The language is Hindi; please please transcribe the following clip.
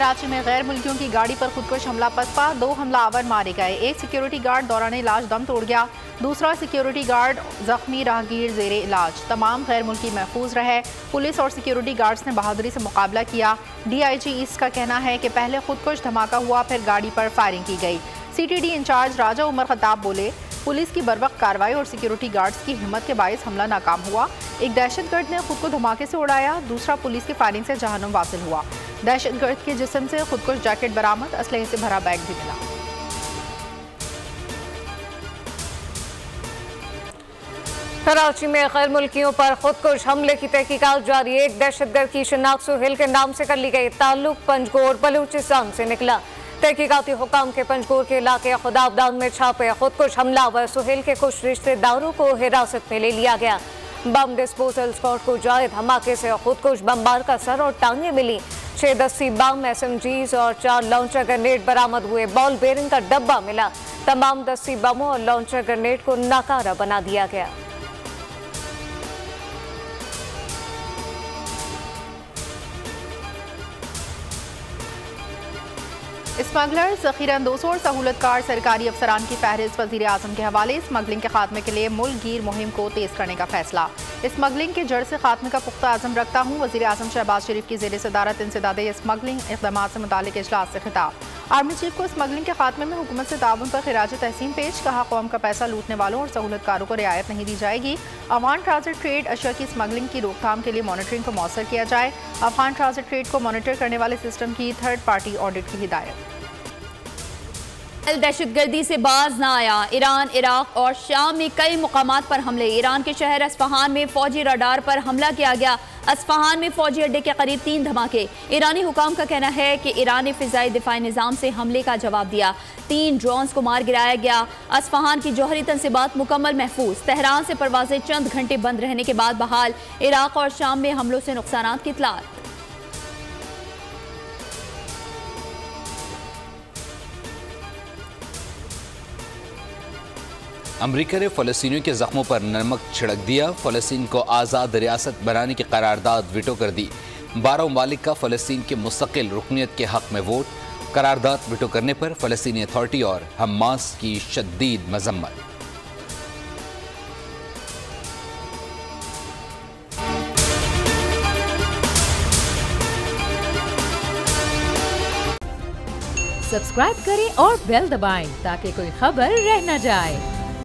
कराची में गैर मुल्कियों की गाड़ी पर खुदकुश हमला पसपा, 2 हमलावर मारे गए। एक सिक्योरिटी गार्ड दौरान इलाज दम तोड़ गया, दूसरा सिक्योरिटी गार्ड जख्मी, राहगीर जेरे इलाज। तमाम गैर मुल्की महफूज रहे। पुलिस और सिक्योरिटी गार्ड्स ने बहादुरी से मुकाबला किया। DIG ईस्ट का कहना है कि पहले खुदकुश धमाका हुआ, फिर गाड़ी पर फायरिंग की गई। CTD इंचार्ज राजा उमर खताब बोले, पुलिस की बर्वक्त कार्रवाई और सिक्योरिटी गार्ड्स की हिम्मत के बायस हमला नाकाम हुआ। एक दहशतगर्द ने खुद को धमाके से उड़ाया, दूसरा पुलिस की फायरिंग से जहन्नुम वासिल हुआ। दहशतगर्द के जिस्म से खुदकुश जैकेट बरामद, असलहे से भरा बैग भी मिला। कराची में गैर मुल्कियों पर खुदकुश हमले की तहकीकात जारी। एक दहशतगर्द की शनाख्त सुहेल के नाम से कर ली गई। ताल्लुक पंजगोर बलूचिस्तान से निकला। तहकीकाती हुकाम के पंजगोर के इलाके खुदाबदान में छापे। खुदकुश हमलावर सुहेल के कुछ रिश्तेदारों को हिरासत में ले लिया गया। बम डिस्पोजल स्क्वाड को जाए धमाके से खुदकुश बमबार का सर और टांगे मिली। 6 देसी बम, SMGs और 4 लॉन्चर ग्रेनेड बरामद हुए। बॉल बेरिंग का डब्बा मिला। तमाम देसी बमों और लॉन्चर ग्रेनेड को नाकारा बना दिया गया। स्मगलर, ज़ख़ीरा-अंदोज़ों और सहूलतकार सरकारी अफसरान की फहरिस्त वज़ीर आज़म के हवाले। स्मगलिंग के खात्मे के लिए मुल्क गिर मुहिम को तेज़ करने का फैसला। स्मगलिंग के जड़ से खात्मे का पुख्ता आज़म रखता हूँ। वज़ीर आज़म शहबाज शरीफ की ज़ेर सदारत इंसदादे स्मगलिंग इक़दामात से मुतालिक इजलास से खिताब। आर्मी चीफ को स्मगलिंग के खात्मे में हुकूमत से ताउन पर खिराज तहसीन पेश। कहा, कौम का पैसा लूटने वालों और सहूलतकारों को रियायत नहीं दी जाएगी। अफगान ट्रांजिट ट्रेड अशिया की स्मगलिंग की रोकथाम के लिए मॉनिटरिंग को मौसर किया जाए। अफगान ट्रांजिट ट्रेड को मॉनिटर करने वाले सिस्टम की थर्ड पार्टी ऑडिट की हिदायत। दहशतगर्दी से बाज न आया। ईरान, इराक और शाम में कई मुकामात पर हमले। ईरान के शहर अस्फहान में फौजी रडार पर हमला किया गया। अस्फहान में फौजी अड्डे के करीब 3 धमाके। ईरानी हुकाम का कहना है कि ईरान ने फिजाई दिफाई निज़ाम से हमले का जवाब दिया। 3 ड्रोन्स को मार गिराया गया। अस्फहान की जौहरी तनसीबात मुकम्मल महफूज। तेहरान से परवाजें चंद घंटे बंद रहने के बाद बहाल। इराक और शाम में हमलों से नुकसानात की इत्तलात। अमरीका ने फ़लस्तीनियों के ज़ख्मों पर नमक छिड़क दिया। फ़लस्तीन को आज़ाद रियासत बनाने की करारदाद वीटो कर दी। 12 ममालिक का फ़लस्तीन के मुस्तकिल रुकनियत के हक़ में वोट। करारदाद वीटो करने पर फ़लस्तीनी अथॉरिटी और हमास की शदीद मज़म्मत। सब्सक्राइब करें और बेल दबाएं ताकि कोई खबर रह न जाए।